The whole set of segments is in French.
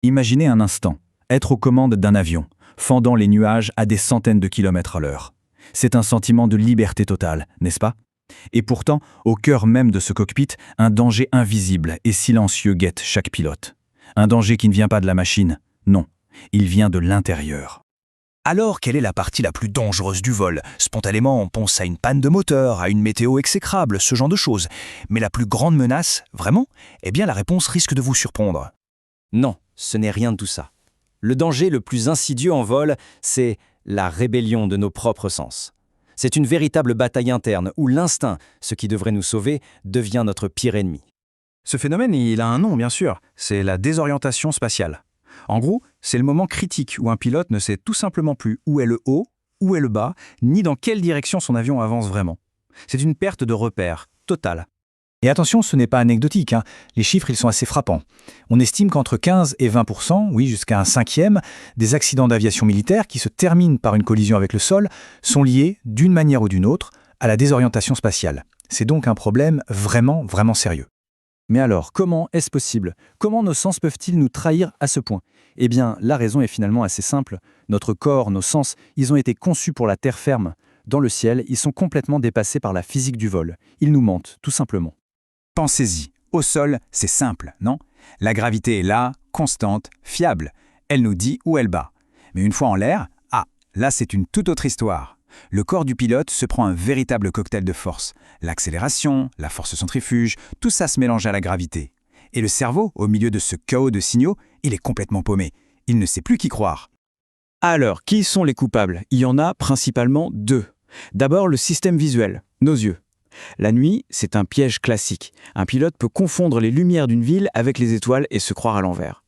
Imaginez un instant, être aux commandes d'un avion, fendant les nuages à des centaines de kilomètres à l'heure. C'est un sentiment de liberté totale, n'est-ce pas? Et pourtant, au cœur même de ce cockpit, un danger invisible et silencieux guette chaque pilote. Un danger qui ne vient pas de la machine, non, il vient de l'intérieur. Alors, quelle est la partie la plus dangereuse du vol? Spontanément, on pense à une panne de moteur, à une météo exécrable, ce genre de choses. Mais la plus grande menace, vraiment? Eh bien, la réponse risque de vous surprendre. Non, ce n'est rien de tout ça. Le danger le plus insidieux en vol, c'est la rébellion de nos propres sens. C'est une véritable bataille interne où l'instinct, ce qui devrait nous sauver, devient notre pire ennemi. Ce phénomène, il a un nom, bien sûr, c'est la désorientation spatiale. En gros, c'est le moment critique où un pilote ne sait tout simplement plus où est le haut, où est le bas, ni dans quelle direction son avion avance vraiment. C'est une perte de repère totale. Et attention, ce n'est pas anecdotique, hein. Les chiffres, ils sont assez frappants. On estime qu'entre 15 et 20%, oui jusqu'à un cinquième, des accidents d'aviation militaire qui se terminent par une collision avec le sol sont liés, d'une manière ou d'une autre, à la désorientation spatiale. C'est donc un problème vraiment, vraiment sérieux. Mais alors, comment est-ce possible? Comment nos sens peuvent-ils nous trahir à ce point? Eh bien, la raison est finalement assez simple. Notre corps, nos sens, ils ont été conçus pour la terre ferme. Dans le ciel, ils sont complètement dépassés par la physique du vol. Ils nous mentent, tout simplement. Pensez-y, au sol, c'est simple, non? La gravité est là, constante, fiable. Elle nous dit où elle bat. Mais une fois en l'air, là c'est une toute autre histoire. Le corps du pilote se prend un véritable cocktail de forces. L'accélération, la force centrifuge, tout ça se mélange à la gravité. Et le cerveau, au milieu de ce chaos de signaux, il est complètement paumé. Il ne sait plus qui croire. Alors, qui sont les coupables? Il y en a principalement deux. D'abord, le système visuel, nos yeux. La nuit, c'est un piège classique. Un pilote peut confondre les lumières d'une ville avec les étoiles et se croire à l'envers.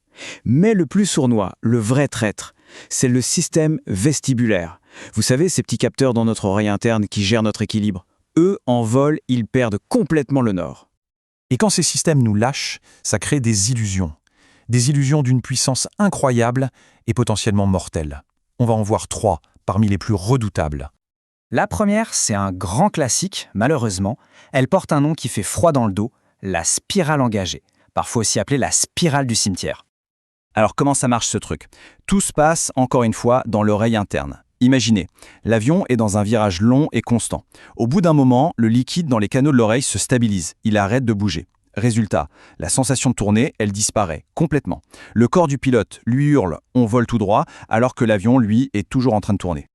Mais le plus sournois, le vrai traître, c'est le système vestibulaire. Vous savez, ces petits capteurs dans notre oreille interne qui gèrent notre équilibre. Eux, en vol, ils perdent complètement le nord. Et quand ces systèmes nous lâchent, ça crée des illusions. Des illusions d'une puissance incroyable et potentiellement mortelle. On va en voir 3 parmi les plus redoutables. La première, c'est un grand classique, malheureusement. Elle porte un nom qui fait froid dans le dos, la spirale engagée, parfois aussi appelée la spirale du cimetière. Alors comment ça marche ce truc? Tout se passe, encore une fois, dans l'oreille interne. Imaginez, l'avion est dans un virage long et constant. Au bout d'un moment, le liquide dans les canaux de l'oreille se stabilise, il arrête de bouger. Résultat, la sensation de tourner, elle disparaît complètement. Le corps du pilote lui hurle « on vole tout droit », alors que l'avion, lui, est toujours en train de tourner.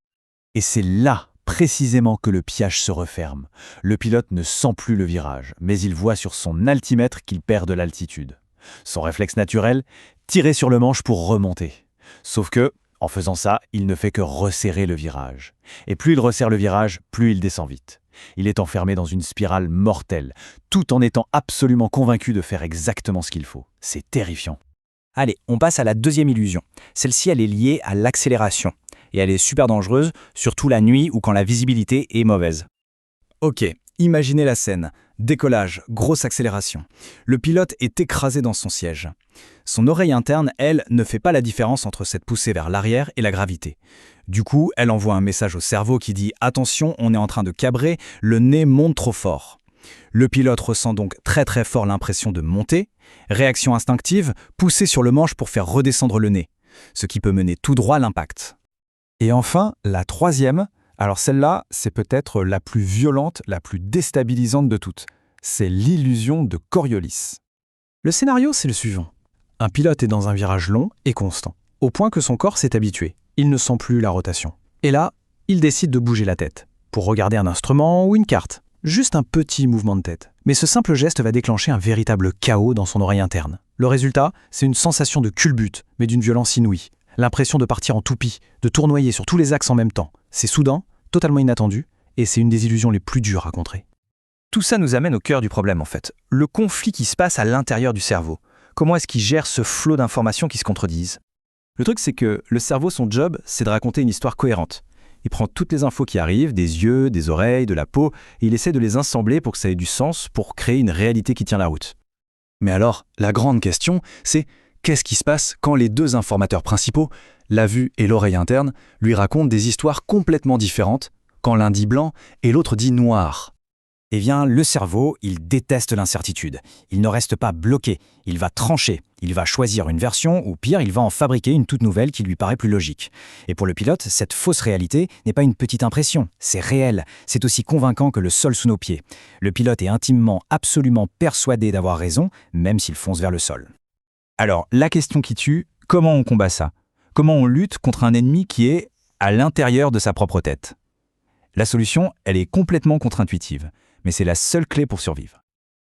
Et c'est là, précisément, que le piège se referme. Le pilote ne sent plus le virage, mais il voit sur son altimètre qu'il perd de l'altitude. Son réflexe naturel, tirer sur le manche pour remonter. Sauf que, en faisant ça, il ne fait que resserrer le virage. Et plus il resserre le virage, plus il descend vite. Il est enfermé dans une spirale mortelle, tout en étant absolument convaincu de faire exactement ce qu'il faut. C'est terrifiant. Allez, on passe à la deuxième illusion. Celle-ci, elle est liée à l'accélération. Et elle est super dangereuse, surtout la nuit ou quand la visibilité est mauvaise. Ok, imaginez la scène. Décollage, grosse accélération. Le pilote est écrasé dans son siège. Son oreille interne, elle, ne fait pas la différence entre cette poussée vers l'arrière et la gravité. Du coup, elle envoie un message au cerveau qui dit « Attention, on est en train de cabrer, le nez monte trop fort ». Le pilote ressent donc très très fort l'impression de monter. Réaction instinctive, pousser sur le manche pour faire redescendre le nez, ce qui peut mener tout droit à l'impact. Et enfin, la troisième, alors celle-là, c'est peut-être la plus violente, la plus déstabilisante de toutes. C'est l'illusion de Coriolis. Le scénario, c'est le suivant. Un pilote est dans un virage long et constant, au point que son corps s'est habitué. Il ne sent plus la rotation. Et là, il décide de bouger la tête, pour regarder un instrument ou une carte. Juste un petit mouvement de tête. Mais ce simple geste va déclencher un véritable chaos dans son oreille interne. Le résultat, c'est une sensation de culbute, mais d'une violence inouïe. L'impression de partir en toupie, de tournoyer sur tous les axes en même temps. C'est soudain, totalement inattendu, et c'est une des illusions les plus dures à contrer. Tout ça nous amène au cœur du problème en fait. Le conflit qui se passe à l'intérieur du cerveau. Comment est-ce qu'il gère ce flot d'informations qui se contredisent? Le truc, c'est que le cerveau, son job, c'est de raconter une histoire cohérente. Il prend toutes les infos qui arrivent, des yeux, des oreilles, de la peau, et il essaie de les assembler pour que ça ait du sens, pour créer une réalité qui tient la route. Mais alors, la grande question, c'est qu'est-ce qui se passe quand les deux informateurs principaux, la vue et l'oreille interne, lui racontent des histoires complètement différentes, quand l'un dit blanc et l'autre dit noir? Eh bien, le cerveau, il déteste l'incertitude. Il ne reste pas bloqué, il va trancher. Il va choisir une version, ou pire, il va en fabriquer une toute nouvelle qui lui paraît plus logique. Et pour le pilote, cette fausse réalité n'est pas une petite impression, c'est réel. C'est aussi convaincant que le sol sous nos pieds. Le pilote est intimement, absolument persuadé d'avoir raison, même s'il fonce vers le sol. Alors, la question qui tue, comment on combat ça? Comment on lutte contre un ennemi qui est à l'intérieur de sa propre tête? La solution, elle est complètement contre-intuitive, mais c'est la seule clé pour survivre.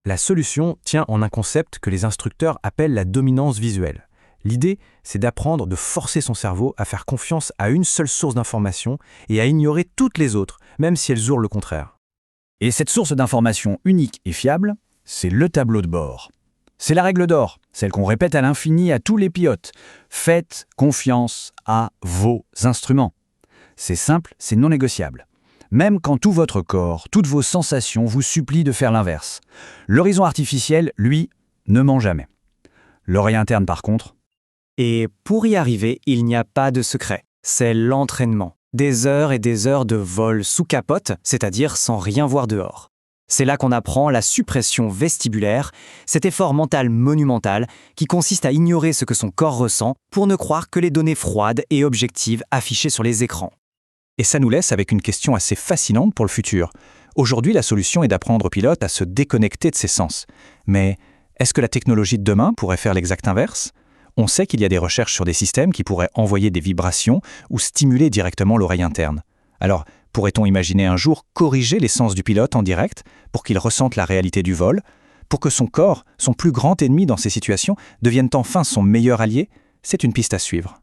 La solution tient en un concept que les instructeurs appellent la dominance visuelle. L'idée, c'est d'apprendre de forcer son cerveau à faire confiance à une seule source d'information et à ignorer toutes les autres, même si elles hurlent le contraire. Et cette source d'information unique et fiable, c'est le tableau de bord. C'est la règle d'or, celle qu'on répète à l'infini à tous les pilotes. Faites confiance à vos instruments. C'est simple, c'est non négociable. Même quand tout votre corps, toutes vos sensations vous supplient de faire l'inverse. L'horizon artificiel, lui, ne ment jamais. L'oreille interne, par contre, Et pour y arriver, il n'y a pas de secret. C'est l'entraînement. Des heures et des heures de vol sous capote, c'est-à-dire sans rien voir dehors. C'est là qu'on apprend la suppression vestibulaire, cet effort mental monumental qui consiste à ignorer ce que son corps ressent pour ne croire que les données froides et objectives affichées sur les écrans. Et ça nous laisse avec une question assez fascinante pour le futur. Aujourd'hui, la solution est d'apprendre aux pilotes à se déconnecter de ses sens. Mais est-ce que la technologie de demain pourrait faire l'exact inverse? On sait qu'il y a des recherches sur des systèmes qui pourraient envoyer des vibrations ou stimuler directement l'oreille interne. Alors, pourrait-on imaginer un jour corriger les sens du pilote en direct pour qu'il ressente la réalité du vol, pour que son corps, son plus grand ennemi dans ces situations, devienne enfin son meilleur allié? C'est une piste à suivre.